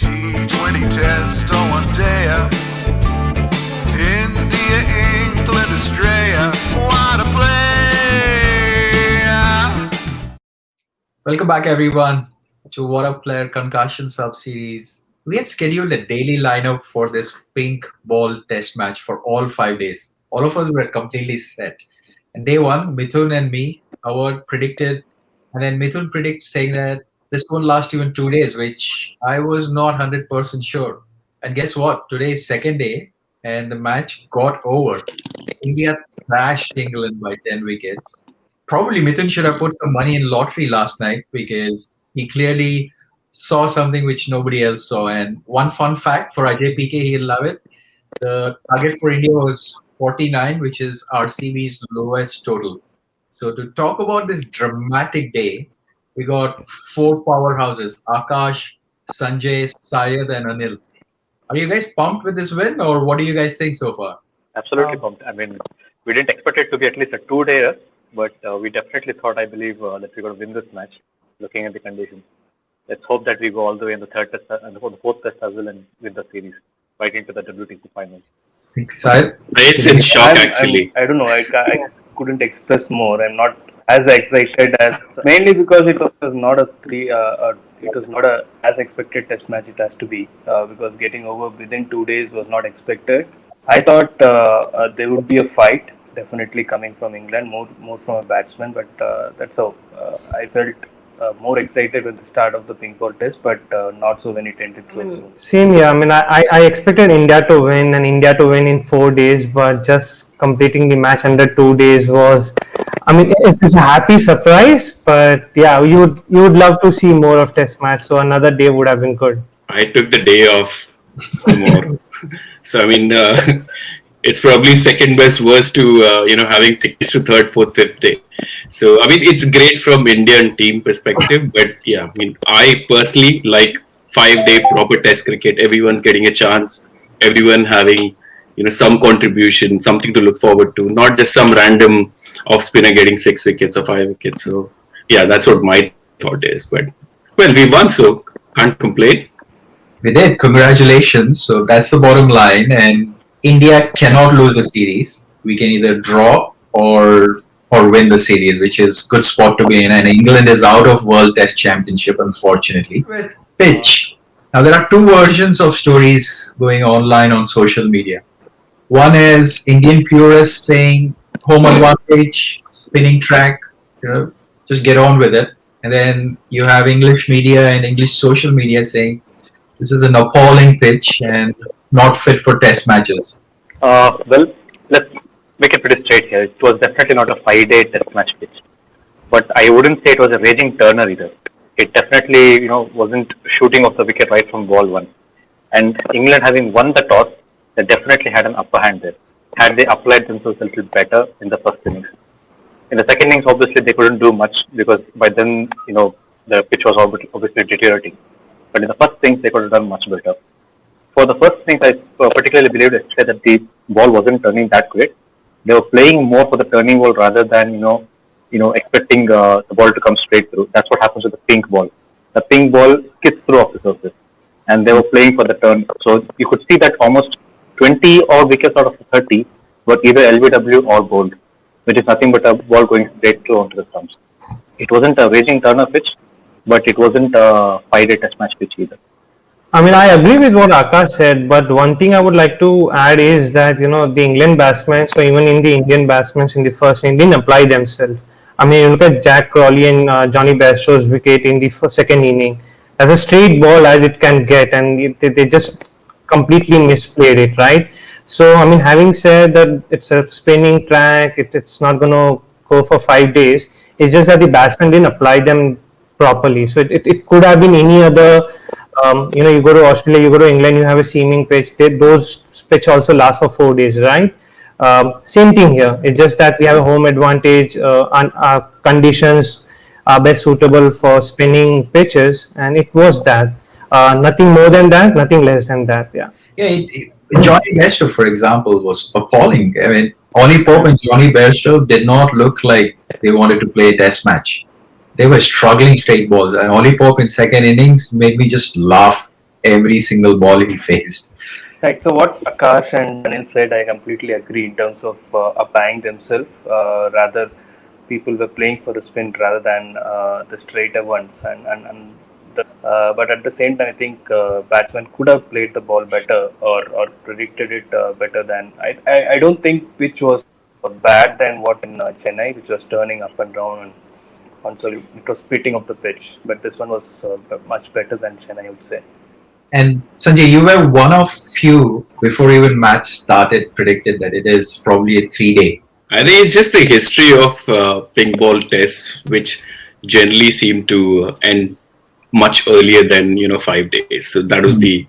T20 test on one day. India, England, Australia. Waadaplaya. Welcome back, everyone, to Waadaplaya Concussion Sub-Series. We had scheduled a daily lineup for this pink ball test match for all 5 days. All of us were completely set. And day one, Mithun and me, our predicted, and then Mithun predicts saying that this won't last even 2 days, which I was not 100% sure. And guess what? Today is second day, and the match got over. India thrashed England by 10 wickets. Probably Mithun should have put some money in lottery last night because he clearly saw something which nobody else saw. And one fun fact for Ajay PK, he'll love it. The target for India was 49, which is RCB's lowest total. So to talk about this dramatic day, we got four powerhouses: Akash, Sanjay, Syed, and Anil. Are you guys pumped with this win, or what do you guys think so far? Absolutely pumped. I mean, we didn't expect it to be at least a 2-day, but we definitely thought, I believe, that we're going to win this match, looking at the conditions. Let's hope that we go all the way in the third test and the fourth test as well and win the series, right into the WTC finals. Excited? It's in shock, actually. I don't know. I couldn't express more. I'm not as excited as mainly because it was not a as expected test match it has to be because getting over within 2 days was not expected. I thought there would be a fight definitely coming from England, more from a batsman, but that's how I felt more excited with the start of the pink ball test, but not so when it ended so soon. Same here. I mean, I expected India to win and India to win in 4 days, but just completing the match under 2 days was, I mean, it's a happy surprise, but yeah, you would love to see more of test match. So another day would have been good. I took the day off more. So, I mean, it's probably second best worst to, having tickets to third, fourth, fifth day. So, I mean, it's great from Indian team perspective, but yeah, I mean, I personally like 5-day proper test cricket. Everyone's getting a chance. Everyone having, some contribution, something to look forward to, not just some random off spinner getting 6 wickets or 5 wickets. So, yeah, that's what my thought is. But, well, we won, so can't complain. We did. Congratulations. So that's the bottom line. And India cannot lose the series. We can either draw or win the series, which is good spot to be in. And England is out of World Test Championship, unfortunately. Pitch. Now there are two versions of stories going online on social media. One is Indian purists saying home advantage, spinning track, just get on with it. And then you have English media and English social media saying this is an appalling pitch and not fit for test matches. Well, let's make it pretty straight here. It was definitely not a 5-day test match pitch. But I wouldn't say it was a raging turner either. It definitely, wasn't shooting off the wicket right from ball one. And England having won the toss, they definitely had an upper hand there. Had they applied themselves a little better in the first innings. In the second innings, obviously, they couldn't do much because by then, the pitch was obviously deteriorating. But in the first innings, they could have done much better. For the first innings, I particularly believed yesterday that the ball wasn't turning that great. They were playing more for the turning ball rather than, expecting the ball to come straight through. That's what happens with the pink ball. The pink ball skips through off the surface. And they were playing for the turn. So you could see that almost 20 odd wickets out of the 30 were either LBW or bowled, which is nothing but a ball going straight through onto the stumps. It wasn't a raging turner pitch, but it wasn't a 5-day test match pitch either. I mean, I agree with what Akash said, but one thing I would like to add is that, the England batsmen, so even in the Indian batsmen in the first inning, didn't apply themselves. I mean, you look at Jack Crawley and Johnny Bairstow's wicket in the second inning. As a straight ball as it can get, and they just completely misplayed it, right? So, I mean, having said that it's a spinning track, it's not going to go for 5 days. It's just that the batsmen didn't apply them properly. So it could have been any other, you go to Australia, you go to England, you have a seaming pitch. Those pitch also last for 4 days, right? Same thing here. It's just that we have a home advantage and conditions are best suitable for spinning pitches, and it was that. Nothing more than that, nothing less than that. Yeah. Yeah, Johnny Bairstow, for example, was appalling. I mean, Ollie Pope and Johnny Bairstow did not look like they wanted to play a test match. They were struggling straight balls, and Ollie Pope in second innings made me just laugh every single ball he faced. Right. So what Akash and Anil said, I completely agree in terms of applying themselves. Rather, people were playing for the spin rather than the straighter ones, but at the same time, I think batsmen could have played the ball better or predicted it better than. I don't think pitch was bad than what in Chennai, which was turning up and down and also it was splitting of the pitch. But this one was much better than Chennai, I would say. And Sanjay, you were one of few before even match started predicted that it is probably a 3-day. I think it's just the history of pink ball tests, which generally seem to end much earlier than 5 days. So that was the,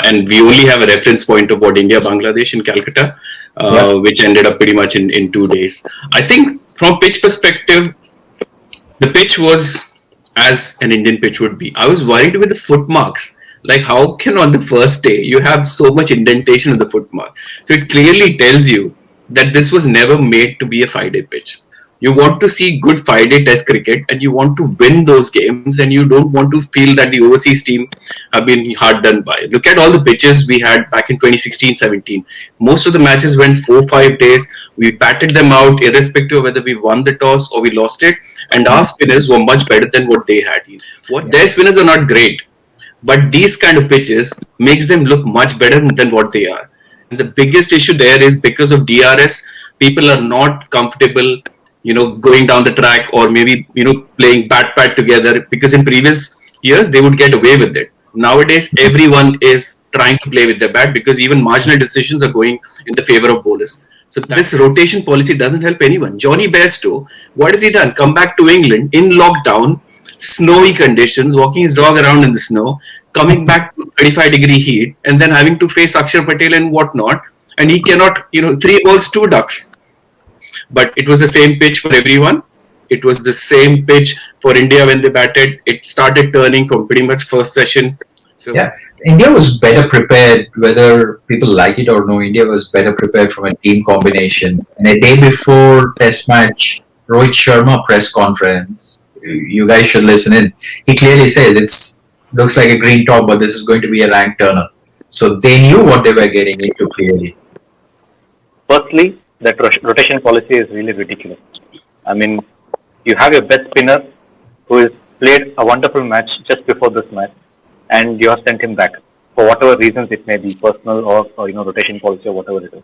and we only have a reference point of what India, Bangladesh, in Calcutta, which ended up pretty much in 2 days. I think from pitch perspective, the pitch was as an Indian pitch would be. I was worried with the footmarks. Like, how can on the first day you have so much indentation of the footmark? So it clearly tells you that this was never made to be a 5-day pitch. You want to see good 5-day test cricket and you want to win those games, and you don't want to feel that the overseas team have been hard done by. Look at all the pitches we had back in 2016-17. Most of the matches went 4-5 days. We batted them out irrespective of whether we won the toss or we lost it, and our spinners were much better than what they had. Their spinners are not great, but these kind of pitches makes them look much better than what they are. And the biggest issue there is because of DRS, people are not comfortable going down the track or maybe, playing bat together, because in previous years they would get away with it. Nowadays, everyone is trying to play with their bat because even marginal decisions are going in the favor of bowlers. So this rotation policy doesn't help anyone. Johnny Bairstow, what has he done? Come back to England in lockdown, snowy conditions, walking his dog around in the snow, coming back to 35-degree heat, and then having to face Axar Patel and whatnot. And he cannot, 3 balls, 2 ducks. But it was the same pitch for everyone. It was the same pitch for India when they batted. It started turning from pretty much first session. So yeah, India was better prepared, whether people like it or no. India was better prepared from a team combination. And a day before Test match, Rohit Sharma press conference, you guys should listen in. He clearly says it looks like a green top, but this is going to be a rank turner. So they knew what they were getting into clearly. Firstly, that rotation policy is really ridiculous. I mean, you have your best spinner who has played a wonderful match just before this match, and you have sent him back for whatever reasons it may be, personal or rotation policy or whatever it is.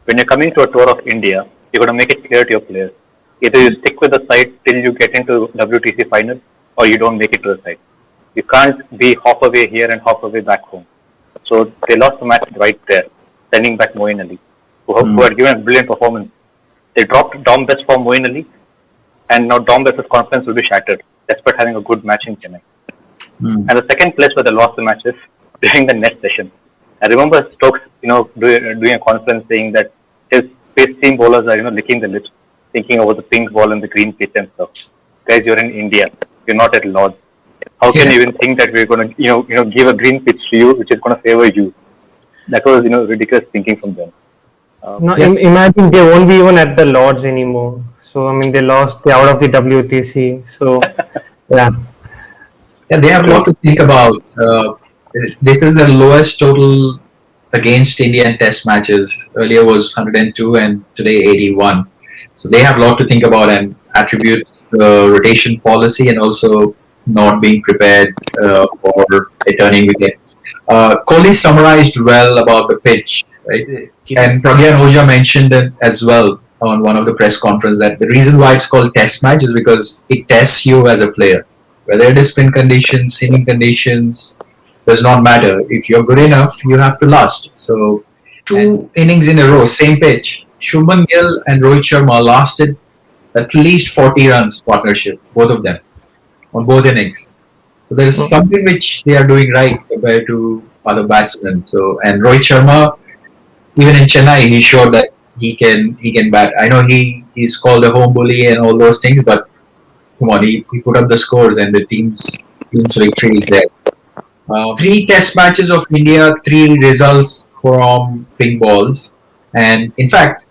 When you're coming to a tour of India, you're going to make it clear to your players. Either you stick with the side till you get into WTC final, or you don't make it to the side. You can't be half away here and half away back home. So they lost the match right there, sending back Moeen Ali, who had given a brilliant performance. They dropped Dom Best for Moeen Ali, and now Dom Best's confidence will be shattered, despite having a good match in Chennai. And the second place where they lost the match is during the next session. I remember Stokes, doing a conference saying that his pace seam bowlers are, licking the lips, thinking over the pink ball and the green pitch and stuff. Guys, you're in India. You're not at Lords. How can you even think that we're going to, give a green pitch to you, which is going to favor you? That was, ridiculous thinking from them. Imagine they won't be even at the Lords anymore. So, I mean, they're out of the WTC. So, yeah. Yeah, they have a lot to think about. This is the lowest total against India in Test matches. Earlier was 102 and today 81. So they have a lot to think about and attribute the rotation policy and also not being prepared for a turning wicket. Kohli summarized well about the pitch, right? And Pragyan Ojha mentioned it as well on one of the press conferences that the reason why it's called Test match is because it tests you as a player. Whether it is spin conditions, seaming conditions, does not matter. If you're good enough, you have to last. So 2 innings in a row, same pitch. Shubman Gill and Rohit Sharma lasted at least 40 runs partnership, both of them, on both innings. So there is something which they are doing right compared to other batsmen. So, and Rohit Sharma, even in Chennai, he showed that he can bat. I know he's called a home bully and all those things, but come on, he put up the scores and the team's victory is there. 3 Test matches of India, 3 results from pink balls, and in fact,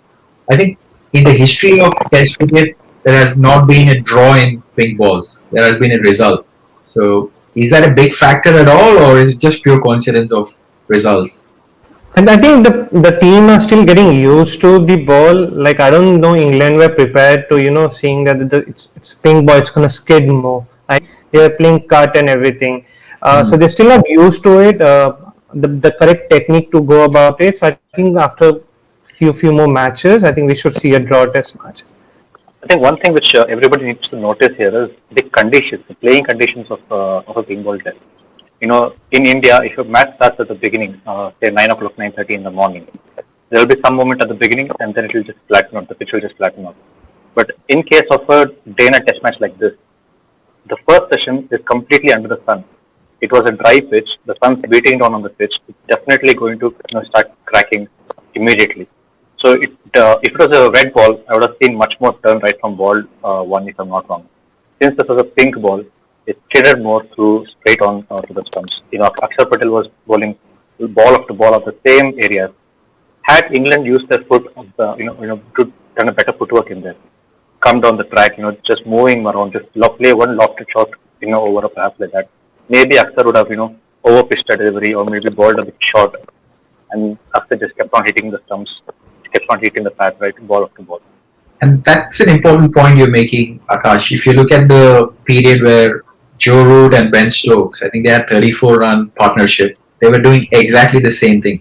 I think in the history of Test cricket, there has not been a draw in pink balls. There has been a result. So Is that a big factor at all, or is it just pure coincidence of results? And I think the team are still getting used to the ball. Like I don't know, England were prepared to seeing that it's pink ball, it's gonna skid more. Like they are playing cut and everything, so they still not used to it. The correct technique to go about it. So I think after few more matches, I think we should see a draw test match. I think one thing which everybody needs to notice here is the conditions, the playing conditions of a ping ball test. In India, if your match starts at the beginning, say 9 o'clock, 9:30 in the morning, there will be some moment at the beginning and then it will just flatten out. The pitch will just flatten out. But in case of a day-night test match like this, the first session is completely under the sun. It was a dry pitch. The sun's beating down on the pitch. It's definitely going to start cracking immediately. So if it was a red ball, I would have seen much more turn right from ball one, if I'm not wrong. Since this was a pink ball, it skidded more through straight on to the stumps. Axar Patel was bowling ball after ball of the same areas. Had England used their foot, done a better footwork in there, come down the track, just moving around, just play one lofted shot, over perhaps like that. Maybe Axar would have, overpitched the delivery or maybe bowled a bit short, and Axar just kept on hitting the stumps, kept on hitting the pad, right, ball after ball. And that's an important point you're making, Akash. If you look at the period where Joe Root and Ben Stokes, I think they had 34-run partnership. They were doing exactly the same thing.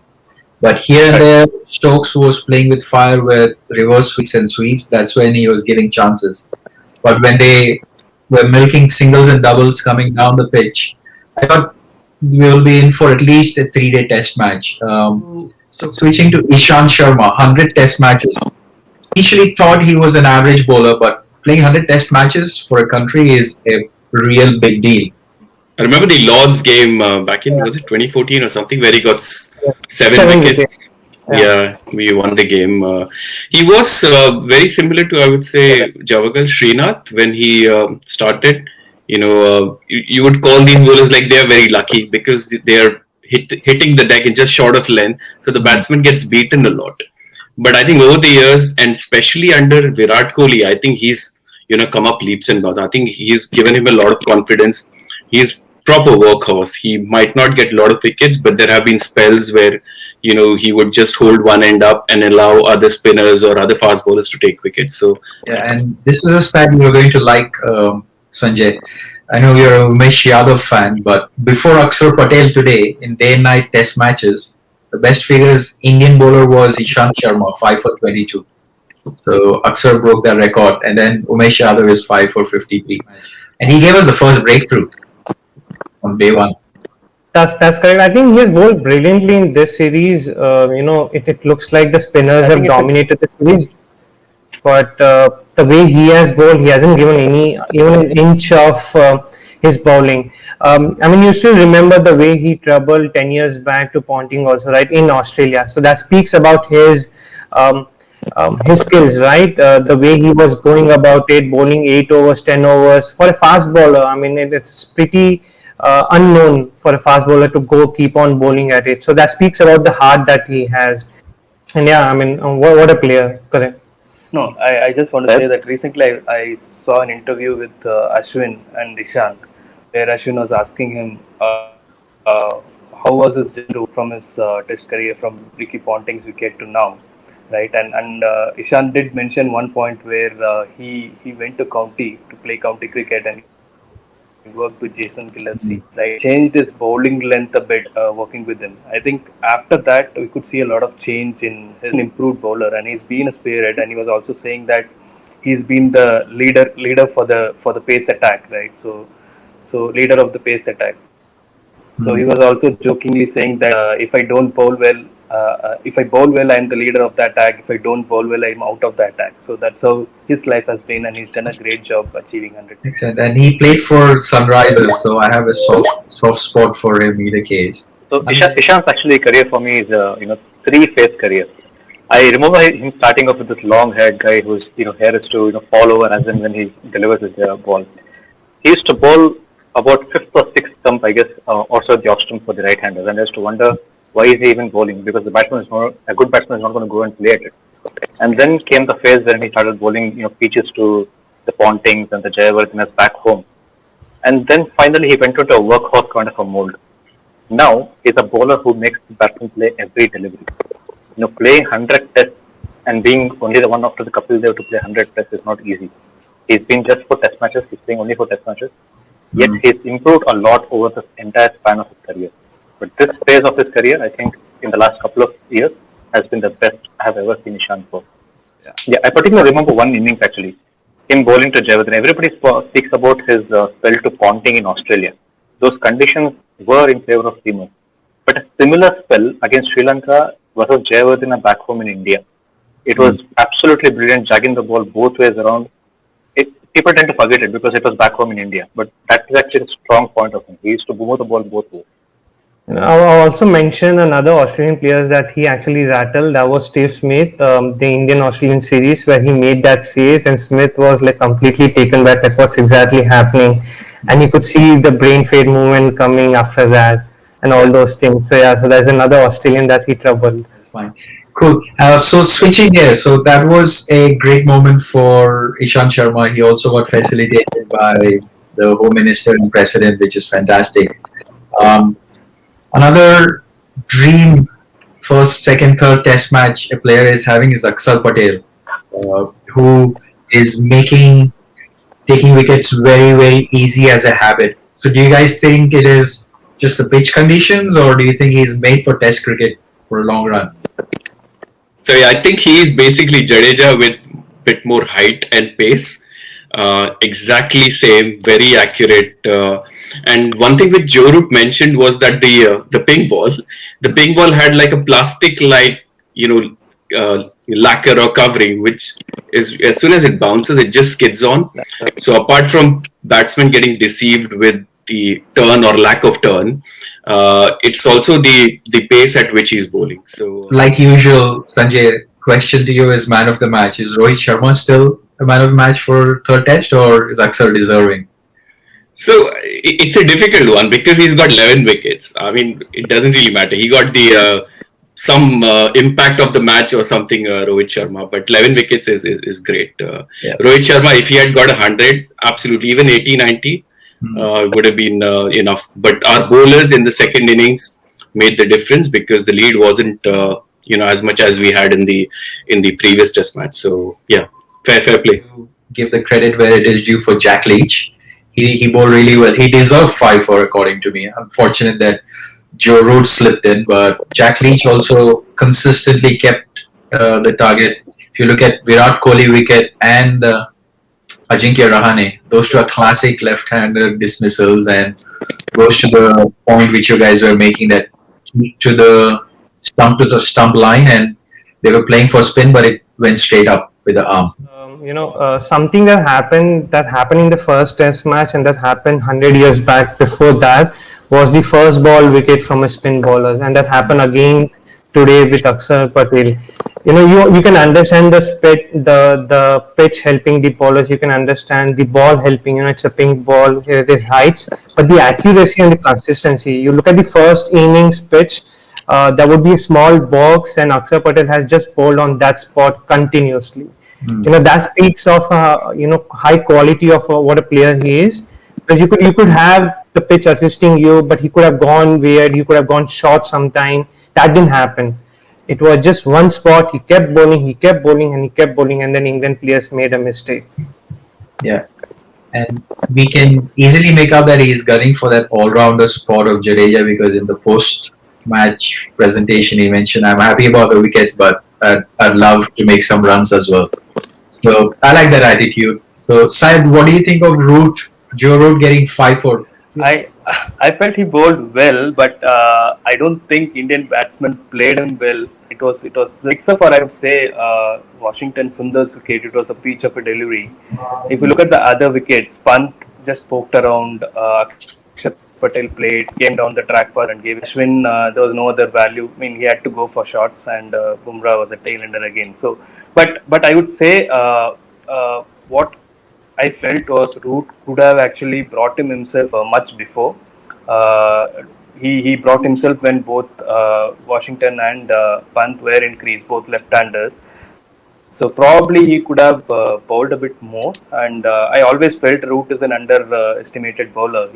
But here and there, Stokes was playing with fire with reverse sweeps and sweeps. That's when he was getting chances. But when they were milking singles and doubles coming down the pitch, I thought we will be in for at least a 3-day test match. So switching to Ishant Sharma, 100 test matches. Initially thought he was an average bowler, but playing 100 test matches for a country is a real big deal. I remember the Lord's game back in, was it 2014 or something, where he got seven wickets. Yeah, we won the game. He was very similar to, I would say, Javagal Srinath when he started. You would call these bowlers like they are very lucky because they are hitting the deck in just short of length. So the batsman gets beaten a lot. But I think over the years, and especially under Virat Kohli, I think he's come up leaps and bounds. I think he's given him a lot of confidence. He's proper workhorse. He might not get a lot of wickets, but there have been spells where he would just hold one end up and allow other spinners or other fast bowlers to take wickets. So yeah, and this is a stat you're going to like, Sanjay. I know you're a Umesh Yadav fan, but before Axar Patel today in day and night test matches, the best figures Indian bowler was Ishant Sharma, 5 for 22. So Axar broke that record, and then Umesh Yadav is 5 for 53, and he gave us the first breakthrough on day one. That's correct. I think he has bowled brilliantly in this series. It looks like the spinners have dominated the series, but the way he has bowled, he hasn't given even an inch of his bowling. You still remember the way he troubled 10 years back to Ponting also, right, in Australia. So that speaks about his skills, right? The way he was going about it, bowling 8 overs, 10 overs for a fast bowler. It's pretty unknown for a fast bowler to keep on bowling at it. So that speaks about the heart that he has. And yeah, what a player, correct? No, I just want to say that recently I saw an interview with Ashwin and Ishant, where Ashwin was asking him how was his journey from his test career from Ricky Ponting's wicket to now, right? And Ishant did mention one point where he went to county to play county cricket and he worked with Jason Gillespie, right? Changed his bowling length a bit working with him. I think after that we could see a lot of change in his improved bowler, and he's been a spearhead. And he was also saying that he's been the leader for the pace attack, right? So leader of the pace attack. So he was also jokingly saying that if I don't bowl well, if I bowl well, I'm the leader of the attack. If I don't bowl well, I'm out of the attack. So that's how his life has been, and he's done a great job achieving 100. Excellent. And he played for Sunrisers, so I have a soft spot for him either case. So Ishant's actually career for me is 3-phase career. I remember him starting off with this long-haired guy whose hair is to fall over as and when he delivers his ball. He used to bowl about 5th or 6th stump, I guess, also the off stump for the right-handers, and I used to wonder why is he even bowling, because a good batsman is not going to go and play at it. And then came the phase when he started bowling pitches to the Pontings and the Jayawardenas back home. and then finally he went into a workhorse kind of a mold. Now he's a bowler who makes the batsman play every delivery. Playing 100 tests and being only the one after the couple there to play 100 tests is not easy. He's been just for test matches. He's playing only for test matches. Yet he's improved a lot over the entire span of his career. But this phase of his career, I think, in the last couple of years, has been the best I have ever seen Ishant for. Yeah, I particularly remember one innings actually. Him bowling to Jayawardene. Everybody speaks about his spell to Ponting in Australia. Those conditions were in favor of seamers. But a similar spell against Sri Lanka versus Jayawardene back home in India. It was absolutely brilliant, jagging the ball both ways around. People tend to forget it because it was back home in India. But that is actually a strong point of him. He used to move the ball both ways. I'll also mention another Australian player that he actually rattled. That was Steve Smith, the Indian Australian series where he made that face, and Smith was like completely taken back at what's exactly happening, and you could see the brain fade movement coming after that, and all those things. So yeah, so there's another Australian that he troubled. That's fine. Cool. So switching here. So that was a great moment for Ishant Sharma. He also got facilitated by the Home Minister and President, which is fantastic. Another dream first, second, third test match a player is having is Axar Patel, who is taking wickets very, very easy as a habit. So do you guys think it is just the pitch conditions, or do you think he's made for test cricket for a long run? So yeah, I think he is basically Jadeja with bit more height and pace. Exactly same, very accurate. And one thing which Joe Root mentioned was that the ping ball had like a plastic like lacquer or covering, which is as soon as it bounces, it just skids on. So apart from batsmen getting deceived with the turn or lack of turn, it's also the pace at which he's bowling. So like usual, Sanjay, question to you is man of the match. Is Rohit Sharma still a man of the match for third test, or is Axar deserving? So it's a difficult one because he's got 11 wickets. I mean, it doesn't really matter. He got the some impact of the match or something, Rohit Sharma, but 11 wickets is great. Rohit Sharma, if he had got 100, absolutely, even 80, 90 would have been enough. But our bowlers in the second innings made the difference because the lead wasn't as much as we had in the previous test match. So yeah, fair play. Give the credit where it is due for Jack Leach. He bowled really well. He deserved 5 according to me. Unfortunate that Joe Root slipped in, but Jack Leach also consistently kept the target. If you look at Virat Kohli wicket and Ajinkya Rahane, those two are classic left-handed dismissals, and goes to the point which you guys were making, that keep to the stump line, and they were playing for spin, but it went straight up with the arm. Something that happened in the first test match, and that happened 100 years back before that, was the first ball wicket from a spin bowler, and that happened again today with Axar Patel. You can understand the pitch helping the bowlers. You can understand the ball helping. It's a pink ball. There's heights, but the accuracy and the consistency. You look at the first innings pitch. There would be a small box, and Axar Patel has just bowled on that spot continuously. That speaks of high quality of what a player he is. Because you could have the pitch assisting you, but he could have gone weird. He could have gone short sometime. That didn't happen. It was just one spot. He kept bowling, and then England players made a mistake. Yeah, and we can easily make out that he's gunning for that all-rounder spot of Jadeja, because in the post-match presentation he mentioned, "I'm happy about the wickets, but I'd love to make some runs as well." So I like that attitude. So Syed, what do you think of Joe Root getting 5 for? I felt he bowled well, but I don't think Indian batsmen played him well. It was except for, I would say, Washington Sundar's wicket. It was a peach of a delivery. If you look at the other wickets, Pant just poked around. Axar Patel played, came down the track for and gave Ashwin. There was no other value. I mean, he had to go for shots, and Bumrah was a tail-ender again. So, but I would say what I felt was Root could have actually brought him himself much before. He brought himself when both Washington and Pant were in crease, both left-handers. So probably he could have bowled a bit more. And I always felt Root is an underestimated bowler.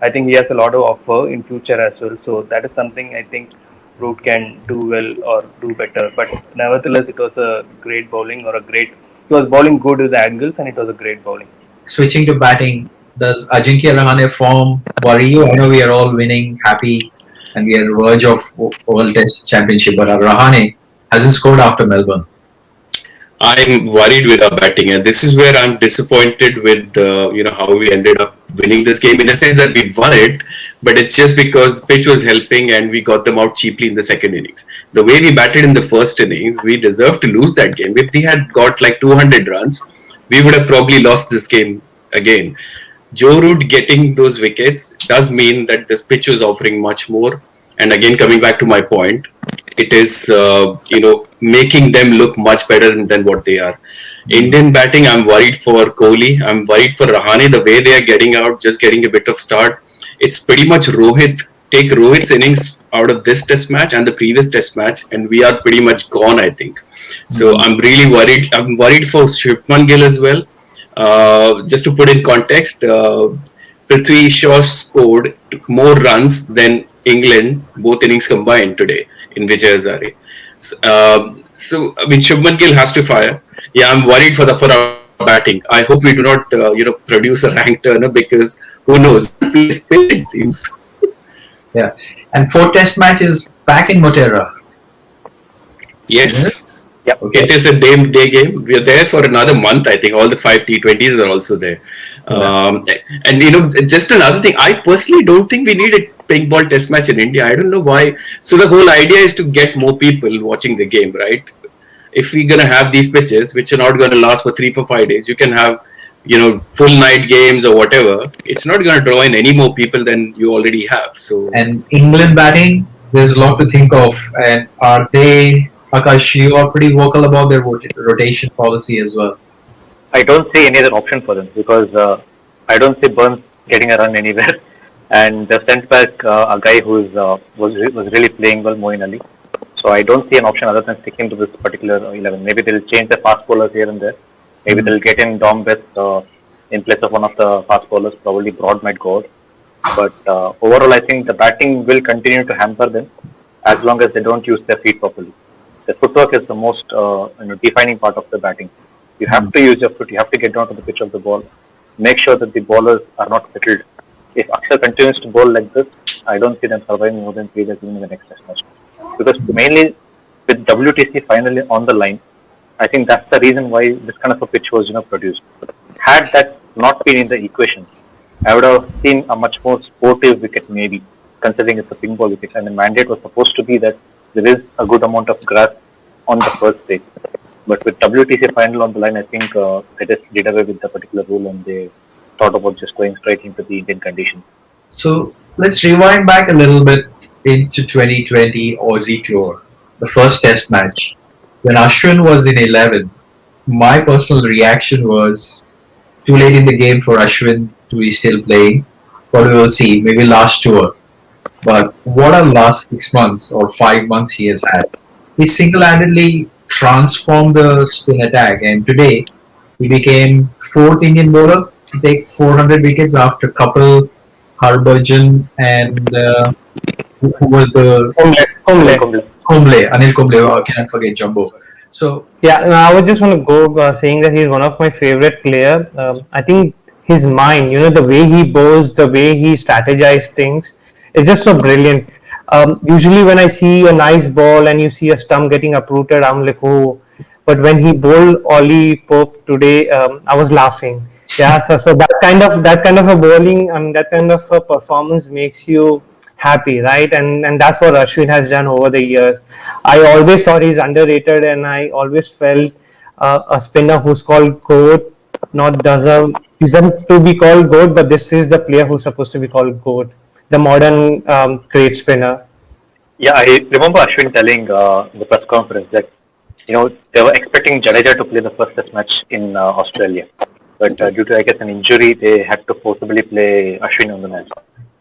I think he has a lot of offer in future as well. So that is something I think Root can do well or do better. But nevertheless, it was a great bowling or a great. He was bowling good with the angles, and it was a great bowling. Switching to batting, does Ajinkya Rahane form worry you? I know we are all winning, happy, and we are on the verge of World Test Championship, but Rahane hasn't scored after Melbourne. I'm worried with our batting, and this is where I'm disappointed with how we ended up winning this game. In the sense that we won it, but it's just because the pitch was helping and we got them out cheaply in the second innings. The way we batted in the first innings, we deserved to lose that game. If we had got like 200 runs, we would have probably lost this game again. Joe Root getting those wickets does mean that this pitch was offering much more. And again, coming back to my point, it is making them look much better than what they are. Indian batting, I'm worried for Kohli. I'm worried for Rahane. The way they are getting out, just getting a bit of start. It's pretty much Rohit. Take Rohit's innings out of this Test match and the previous Test match, and we are pretty much gone, I think. So I'm really worried. I'm worried for Shubman Gill as well. Just to put in context, Prithvi Shaw scored more runs than England, both innings combined today in Vijay Hazare. So I mean, Shubman Gill has to fire. Yeah, I'm worried for our batting. I hope we do not, produce a rank turner, because who knows? It seems. Yeah, and 4th Test match is back in Motera. Yes. Yep. Okay. It is a day game. We are there for another month. I think all the 5 T20s are also there. And just another thing, I personally don't think we need a pink ball Test match in India. I don't know why. So the whole idea is to get more people watching the game, right? If we're gonna have these pitches, which are not gonna last for 3-5 days, you can have full night games or whatever. It's not gonna draw in any more people than you already have. So And England batting, there's a lot to think of. And are they, Akash, you are pretty vocal about their rotation policy as well. I don't see any other option for them, because I don't see Burns getting a run anywhere. And they sent back a guy who was really playing well, Moeen Ali. So I don't see an option other than sticking to this particular 11. Maybe they'll change the fast bowlers here and there. Maybe they'll get in Dom Best in place of one of the fast bowlers. Probably Broad might go out. But overall, I think the batting will continue to hamper them as long as they don't use their feet properly. The footwork is the most defining part of the batting. You have to use your foot. You have to get down to the pitch of the ball. Make sure that the bowlers are not settled. If Axar continues to bowl like this, I don't see them surviving more than 3 days in the next Test match. Because mainly with WTC finally on the line, I think that's the reason why this kind of a pitch was produced. But had that not been in the equation, I would have seen a much more sportive wicket, maybe, considering it's a pink ball wicket. And the mandate was supposed to be that there is a good amount of grass on the first day. But with WTC final on the line, I think they just did away with the particular rule, and they thought about just going straight into the Indian conditions. So let's rewind back a little bit into 2020 Aussie Tour, the first Test match. When Ashwin was in 11, my personal reaction was too late in the game for Ashwin to be still playing. But we will see, maybe last tour. But what a last 6 months or 5 months he has had. He single-handedly transformed the spin attack, and today he became 4th Indian bowler to take 400 wickets after Kapil, Harbhajan, and who was the Anil Kumble. How can I forget Jumbo? So Yeah, I would just want to go saying that he's one of my favorite player. I think his mind, the way he bowls, the way he strategizes things, is just so brilliant. Usually when I see a nice ball and you see a stump getting uprooted, I'm like, oh. But when he bowled Ollie Pope today, I was laughing. Yeah, so that kind of a bowling, that kind of a performance makes you happy, right? And that's what Ashwin has done over the years. I always thought he's underrated, and I always felt a spinner who's called GOAT not deserved to be called GOAT, but this is the player who's supposed to be called GOAT, the modern great spinner. Yeah, I remember Ashwin telling in the press conference that they were expecting Jadeja to play the first Test match in Australia, but due to, I guess, an injury, they had to forcibly play Ashwin on the match.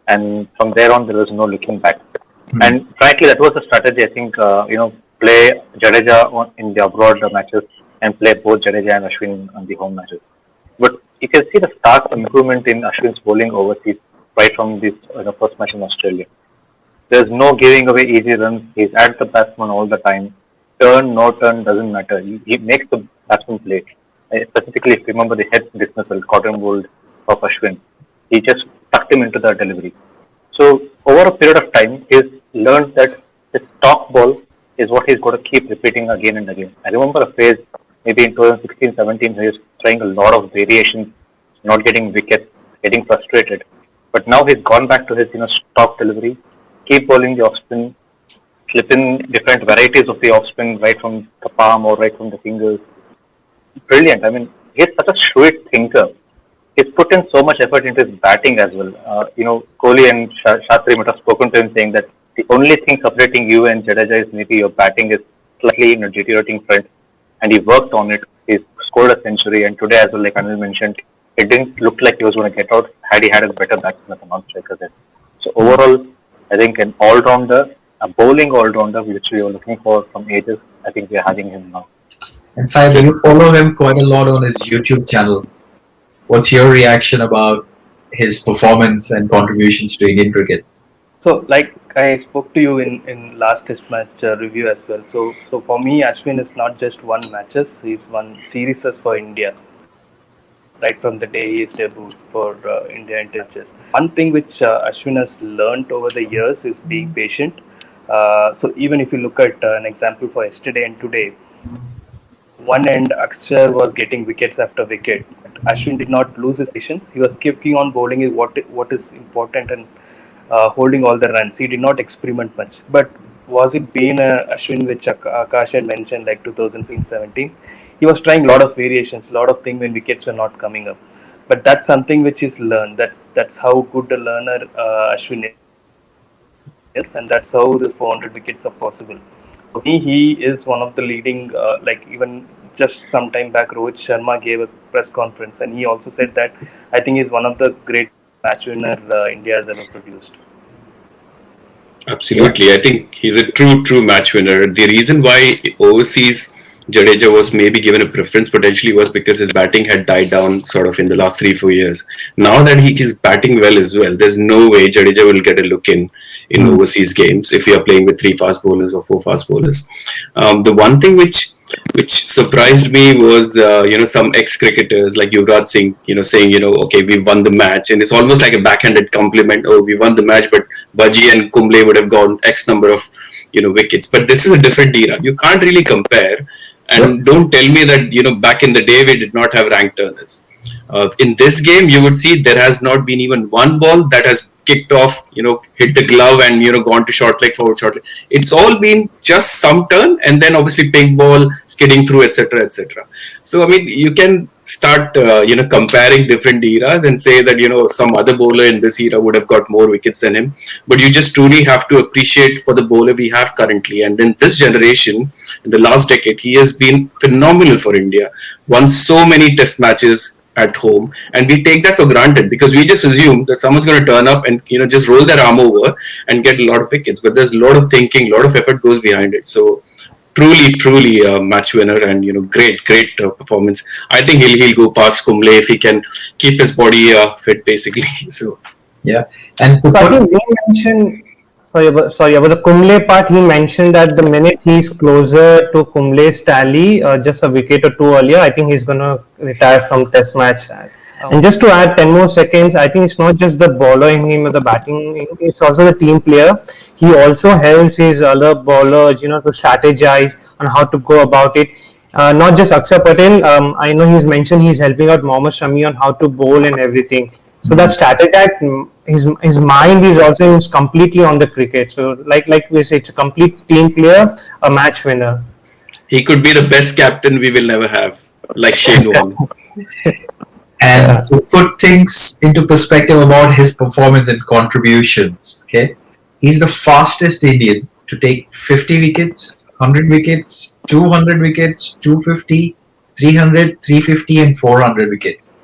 And from there on, there was no looking back. And frankly, that was a strategy. I think play Jadeja in the abroad matches and play both Jadeja and Ashwin on the home matches. But you can see the stark improvement in Ashwin's bowling overseas right from this first match in Australia. There's no giving away easy runs. He's at the batsman all the time. Turn, no turn, doesn't matter. He makes the batsman play. Specifically, if you remember the head dismissal, cotton bowled of Ashwin, he just tucked him into the delivery. So over a period of time, he's learned that his top ball is what he's got to keep repeating again and again. I remember a phase maybe in 2016-17 he was trying a lot of variations, not getting wickets, getting frustrated. But now he's gone back to his stock delivery, keep bowling the off spin, slip in different varieties of the off spin right from the palm or right from the fingers. Brilliant. I mean, he's such a shrewd thinker. He's put in so much effort into his batting as well. Kohli and Shastri might have spoken to him saying that the only thing separating you and Jadeja is maybe your batting is slightly in a deteriorating front, and he worked on it. He's scored a century, and today as well, like Anil mentioned, it didn't look like he was going to get out had he had a better batsman as a non-striker there. So overall, I think an all-rounder, a bowling all-rounder, which we were looking for from ages, I think we are having him now. And Syed, you follow him quite a lot on his YouTube channel. What's your reaction about his performance and contributions to Indian cricket? So, like I spoke to you in last test match review as well. So for me, Ashwin is not just won matches; he's won series for India. Right from the day he is debuted for India and Test. One thing which Ashwin has learnt over the years is being patient. So even if you look at an example for yesterday and today, one end Axar was getting wickets after wicket. Ashwin did not lose his patience. He was keeping on bowling is what is important and holding all the runs. He did not experiment much. But was it being Ashwin which Akash had mentioned like 2017? He was trying a lot of variations, a lot of things when wickets were not coming up. But that's something which is learned. That's how good a learner Ashwin is, and that's how the 400 wickets are possible. So he is one of the leading, even just some time back, Rohit Sharma gave a press conference and he also said that I think he's one of the great match winner India has ever produced. Absolutely. I think he's a true match winner. The reason why overseas Jadeja was maybe given a preference potentially was because his batting had died down sort of in the last 3-4 years. Now that he is batting well as well, there's no way Jadeja will get a look in overseas games if you are playing with 3 fast bowlers or 4 fast bowlers. The one thing which surprised me was some ex-cricketers like Yuvraj Singh saying okay, we won the match, and it's almost like a backhanded compliment. Oh, we won the match, but Baji and Kumble would have gone X number of wickets. But this is a different era. You can't really compare. And don't tell me that back in the day we did not have rank turners. In this game, you would see there has not been even one ball that has kicked off, hit the glove and gone to short leg, forward short leg. It's all been just some turn and then obviously pink ball skidding through, etc., etc. So I mean, you can start comparing different eras and say that some other bowler in this era would have got more wickets than him, but you just truly have to appreciate for the bowler we have currently. And in this generation, in the last decade, he has been phenomenal for India. Won so many test matches at home, and we take that for granted because we just assume that someone's going to turn up and just roll their arm over and get a lot of wickets. But there's a lot of thinking, a lot of effort goes behind it. So truly a match winner and great performance. I think he'll go past Kumble if he can keep his body fit basically. So yeah, and so I think we mentioned. Sorry, about the Kumble part, he mentioned that the minute he's closer to Kumble's tally, just a wicket or two earlier, I think he's going to retire from test match. And just to add 10 more seconds, I think it's not just the bowler in him or the batting, it's also the team player. He also helps his other bowlers, to strategize on how to go about it. Not just Axar Patel, I know he's mentioned he's helping out Mohammad Shami on how to bowl and everything. So that strategy, his mind is also completely on the cricket. So like we say, it's a complete team player, a match winner. He could be the best captain we will never have, like Shane Warne. And to put things into perspective about his performance and contributions, okay, he's the fastest Indian to take 50 wickets, 100 wickets, 200 wickets, 250, 300, 350 and 400 wickets.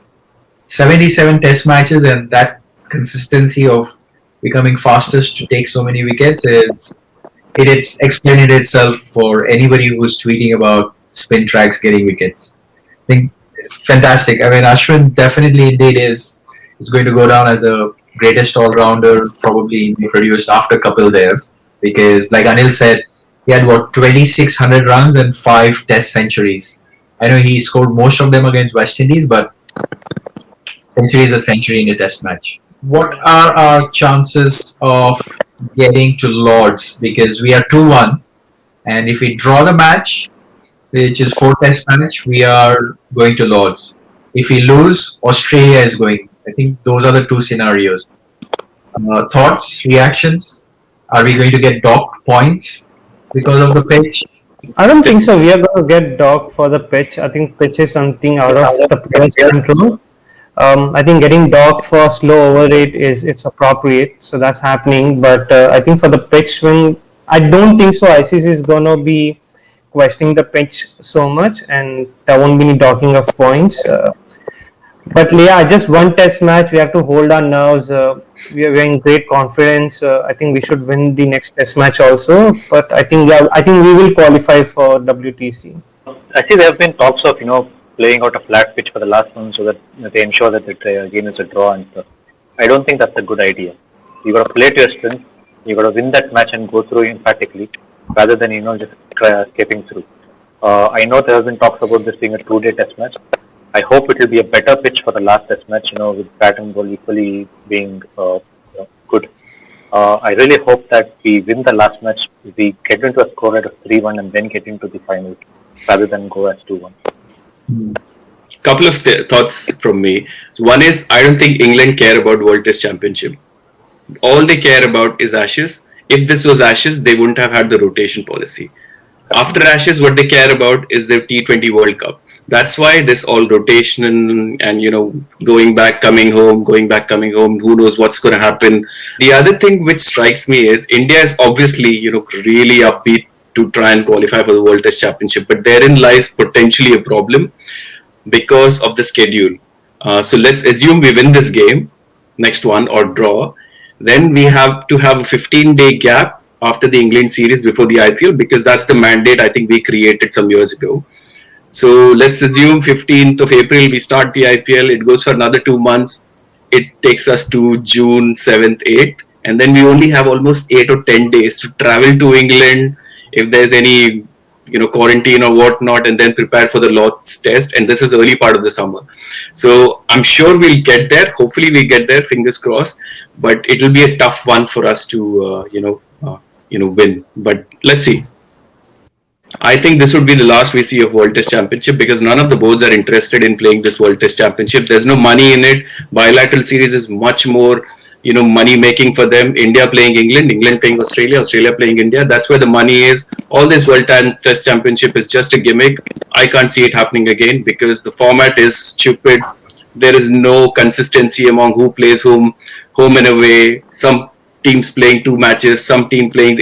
77 test matches, and that consistency of becoming fastest to take so many wickets it's explained itself for anybody who's tweeting about spin tracks getting wickets. I think fantastic. I mean, Ashwin definitely indeed is going to go down as a greatest all-rounder probably produced after Kapil Dev, because like Anil said, he had what 2,600 runs and 5 Test centuries. I know he scored most of them against West Indies, but century is a century in a Test match. What are our chances of getting to Lords? Because we are 2-1, and if we draw the match, which is 4 Test match, we are going to Lords. If we lose, Australia is going. I think those are the two scenarios. Thoughts, reactions? Are we going to get docked points because of the pitch? I don't think so. We are going to get docked for the pitch. I think pitch is something out of the player's control. I think getting docked for slow over rate it's appropriate, so that's happening. But I think for the pitch win, I don't think so. ICC is going to be questioning the pitch so much, and there won't be any docking of points. But yeah, just 1 Test match. We have to hold our nerves. We are in great confidence. I think we should win the next Test match also. But I think we will qualify for WTC. I see there have been talks of playing out a flat pitch for the last one so that they ensure that the game is a draw and stuff. I don't think that's a good idea. You got to play to your strength. You got to win that match and go through emphatically, rather than just escaping through. I know there have been talks about this being a 2-day Test match. I hope it will be a better pitch for the last Test match, with bat and ball equally being good. I really hope that we win the last match, we get into a score at of 3-1 and then get into the final, rather than go as 2-1. Couple of thoughts from me. One is, I don't think England care about World Test Championship. All they care about is Ashes. If this was Ashes, they wouldn't have had the rotation policy. After Ashes, what they care about is the T20 World Cup. That's why this all rotation and going back, coming home, who knows what's going to happen. The other thing which strikes me is India is obviously really upbeat to try and qualify for the World Test Championship, but therein lies potentially a problem because of the schedule. So let's assume we win this game, next one, or draw. Then we have to have a 15-day gap after the England series before the IPL, because that's the mandate I think we created some years ago. So let's assume 15th of April we start the IPL. It goes for another 2 months. It takes us to June 7th, 8th. And then we only have almost 8 or 10 days to travel to England if there's any quarantine or whatnot, and then prepare for the Lord's Test. And this is early part of the summer. So I'm sure we'll get there. Hopefully we get there, fingers crossed. But it'll be a tough one for us to, win. But let's see. I think this would be the last we see of World Test Championship, because none of the boards are interested in playing this World Test Championship. There's no money in it. Bilateral series is much more, money making for them. India playing England, England playing Australia, Australia playing India. That's where the money is. All this World Test Championship is just a gimmick. I can't see it happening again because the format is stupid. There is no consistency among who plays whom, home and away. Some teams playing 2 matches, some team playing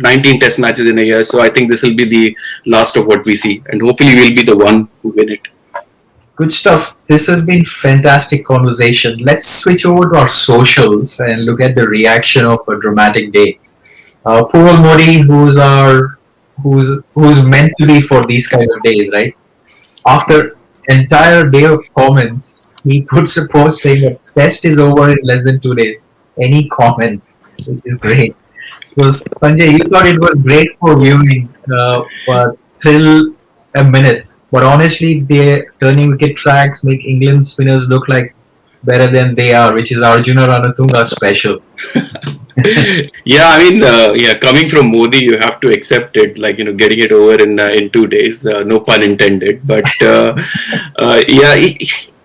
19 Test matches in a year. So I think this will be the last of what we see, and hopefully we'll be the one who win it. Good stuff. This has been fantastic conversation. Let's switch over to our socials and look at the reaction of a dramatic day. Poor old Modi, who's meant to be for these kind of days, right? After entire day of comments, he puts a post saying that test is over in less than 2 days. Any comments, which is great. So Sanjay, you thought it was great for viewing, but till a minute. But honestly, they're turning wicket tracks make England spinners look like better than they are, which is Arjuna Ranatunga special. Coming from Modi, you have to accept it, getting it over in 2 days, no pun intended. But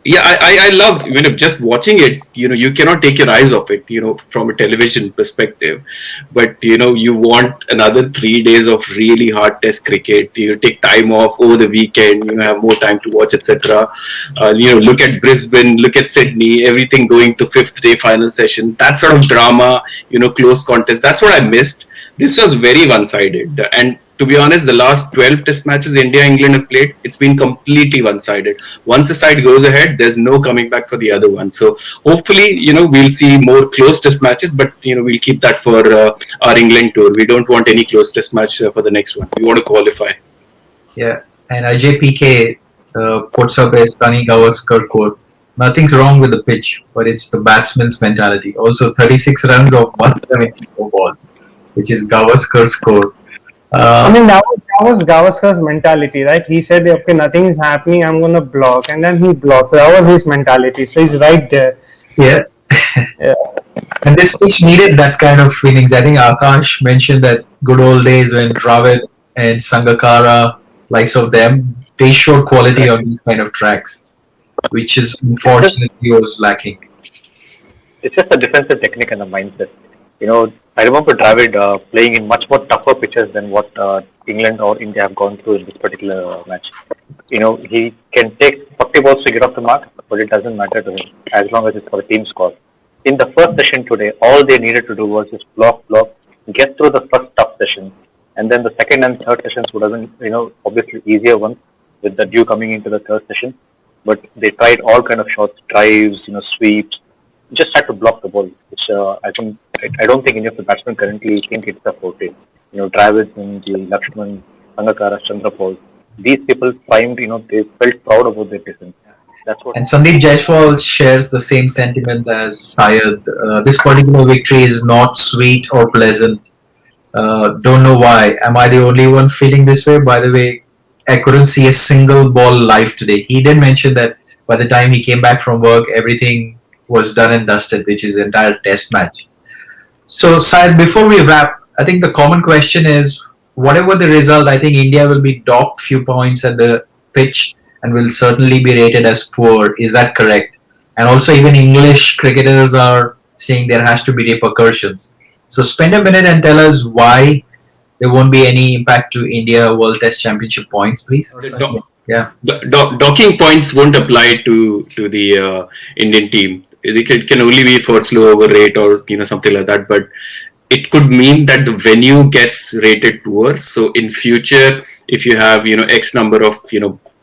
I love, just watching it, you cannot take your eyes off it, from a television perspective. But, you want another 3 days of really hard Test cricket, take time off over the weekend, have more time to watch, etc. Look at Brisbane, look at Sydney, everything going to 5th day final session, that sort of drama, close contest. That's what I missed. This was very one-sided. And to be honest, the last 12 Test matches India-England have played, it's been completely one-sided. Once a side goes ahead, there's no coming back for the other one. So hopefully, we'll see more close Test matches, but, we'll keep that for our England tour. We don't want any close Test match for the next one. We want to qualify. Yeah, and Ajay PK puts up a Sunny Gavaskar quote. Nothing's wrong with the pitch, but it's the batsman's mentality. Also, 36 runs of 174 balls, which is Gavaskar's score. I mean, that was Gavaskar's mentality, right? He said, "Okay, nothing is happening. I'm gonna block," and then he blocked. So that was his mentality. So he's right there. Yeah. Yeah. And this pitch needed that kind of feelings. I think Akash mentioned that good old days when Dravid and Sangakkara, likes of them, they showed quality on these kind of tracks, which is unfortunately was lacking. It's just a defensive technique and a mindset. I remember Dravid playing in much more tougher pitches than what England or India have gone through in this particular match. He can take 40 balls to get off the mark, but it doesn't matter to him as long as it's for a team score. In the first session today, all they needed to do was just block, get through the first tough session, and then the second and third sessions would have been, obviously easier ones with the dew coming into the third session. But they tried all kind of shots, drives, sweeps, just had to block the ball, which I don't think any of the batsmen currently think it's a forte. Dravid and the Lakshman, Sangakkara, Chandrapal, these people primed, they felt proud about their defense. That's what. And Sandeep Jaiswal shares the same sentiment as Syed. This particular victory is not sweet or pleasant. Don't know why. Am I the only one feeling this way? By the way, I couldn't see a single ball live today. He did mention that by the time he came back from work, everything was done and dusted, which is the entire test match. So, Syed, before we wrap, I think the common question is, whatever the result, I think India will be docked few points at the pitch and will certainly be rated as poor. Is that correct? And also, even English cricketers are saying there has to be repercussions. So, spend a minute and tell us why there won't be any impact to India World Test Championship points, please. Yeah. The docking points won't apply to the Indian team. It can only be for slow over rate or something like that. But it could mean that the venue gets rated poor. So in future, if you have X number of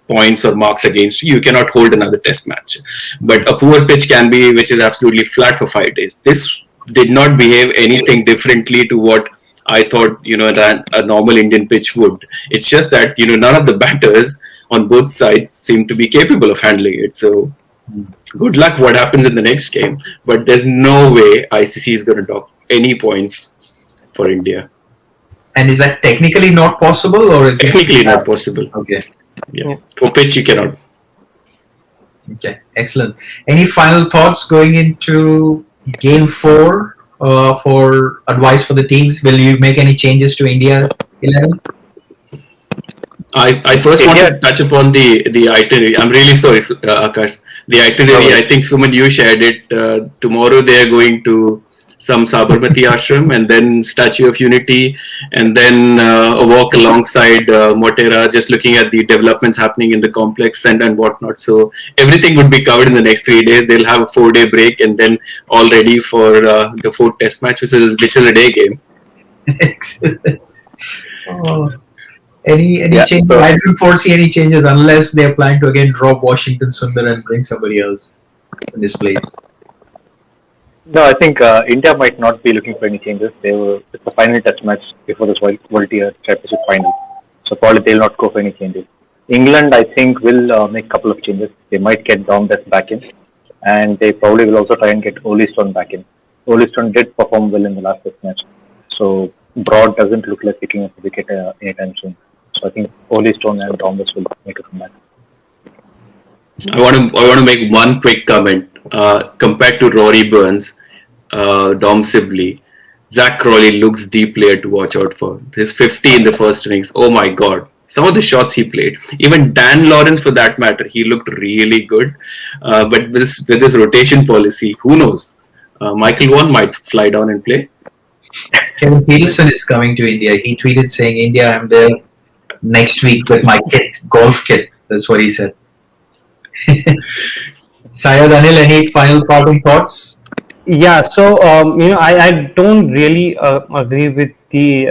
points or marks against you, you cannot hold another test match. But a poor pitch can be which is absolutely flat for 5 days. This did not behave anything differently to what I thought that a normal Indian pitch would. It's just that none of the batters on both sides seem to be capable of handling it. So good luck what happens in the next game. But there's no way ICC is going to dock any points for India. And is that technically not possible, or is technically not possible? Okay. Yeah. For pitch you cannot. Okay, excellent. Any final thoughts going into Game 4 for advice for the teams? Will you make any changes to India 11? I first want to touch upon the itinerary. I'm really sorry, Akash. The itinerary, I think, Suman, you shared it. Tomorrow they are going to some Sabarmati ashram and then Statue of Unity and then a walk alongside Motera, just looking at the developments happening in the complex and whatnot. So everything would be covered in the next 3 days. They'll have a 4-day break and then all ready for the 4th test match, which is a day game. Excellent. Any changes? So I don't foresee any changes unless they're planning to again drop Washington Sundar and bring somebody else in this place. No, I think India might not be looking for any changes. It's the final test match before this World Tier Championship final. So probably they'll not go for any changes. England, I think, will make a couple of changes. They might get Dombeck back in. And they probably will also try and get Oli Stone back in. Oli Stone did perform well in the last test match. So Broad doesn't look like picking up a wicket anytime soon. So I think Oli Stone and Dombeck will make a comeback. I want to make one quick comment. Compared to Rory Burns, Dom Sibley, Zach Crawley looks the player to watch out for. His 50 in the first innings, oh my god. Some of the shots he played. Even Dan Lawrence, for that matter, he looked really good. But with this rotation policy, who knows? Michael Vaughan might fly down and play. Kevin Peterson is coming to India. He tweeted saying, India, I'm there next week with my kit, golf kit. That's what he said. Syed, Anil, any final parting thoughts? Yeah, so I don't really agree with the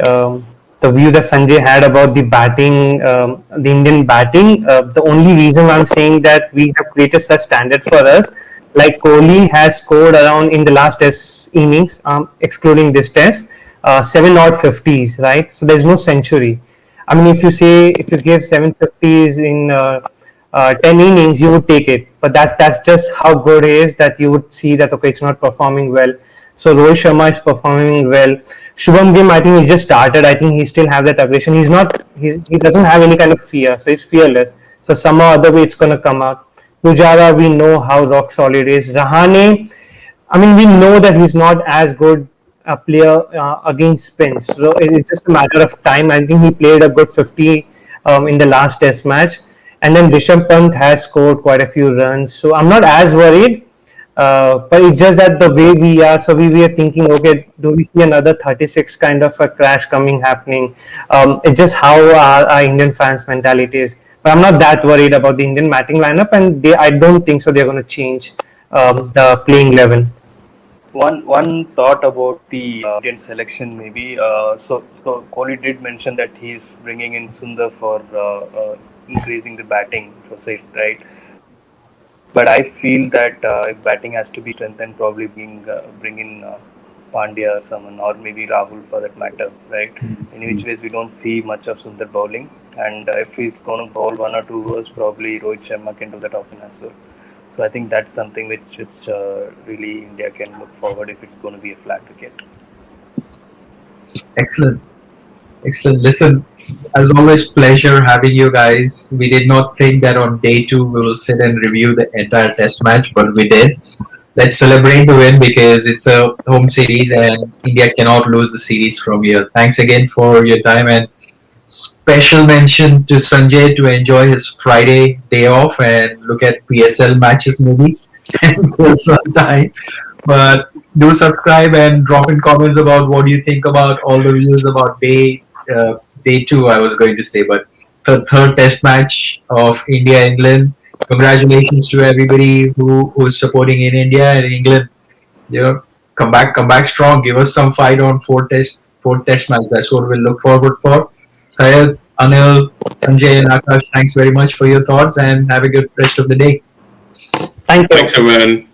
view that Sanjay had about the batting, the Indian batting. The only reason I'm saying that we have created such standard for us, like Kohli has scored around in the last test innings, excluding this test, 7 odd 50s, right? So there's no century. I mean, if you give 750s in 10 innings, you would take it. But that's just how good he is, that you would see that, okay, it's not performing well. So Rohit Sharma is performing well. Shubham Gill, I think he just started. I think he still have that aggression. He doesn't have any kind of fear, so he's fearless. So somehow other way it's gonna come out. Pujara, we know how rock solid is. Rahane, I mean, we know that he's not as good a player against spins. So it's just a matter of time. I think he played a good 50 in the last Test match, and then Rishabh Pant has scored quite a few runs. So I'm not as worried. But it's just that the way we are, so we were thinking, okay, do we see another 36 kind of a crash happening? It's just how our Indian fans' mentality is. But I'm not that worried about the Indian batting lineup, and I don't think so they're going to change the playing 11. One thought about the Indian selection maybe. So Kohli did mention that he's bringing in Sundar for increasing the batting for say, right? But I feel that if batting has to be strengthened, probably bring in Pandya or someone, or maybe Rahul for that matter, right? In which ways we don't see much of Sundar bowling, and if he's going to bowl 1 or 2 overs, probably Rohit Sharma can do that often as well. So I think that's something which really India can look forward if it's going to be a flat wicket. Excellent. Excellent. Listen, as always, pleasure having you guys. We did not think that on day 2 we will sit and review the entire test match, but we did. Let's celebrate the win because it's a home series and India cannot lose the series from here. Thanks again for your time, and special mention to Sanjay to enjoy his Friday day off and look at PSL matches maybe until some time. But do subscribe and drop in comments about what you think about all the views about day 2, I was going to say, but the third test match of India England. Congratulations to everybody who's supporting in India and England. You know, come back strong. Give us some fight on fourth test match. That's what we'll look forward for. Syed, Anil, Sanjay, and Akash, thanks very much for your thoughts and have a good rest of the day. Thank you. Thanks, everyone.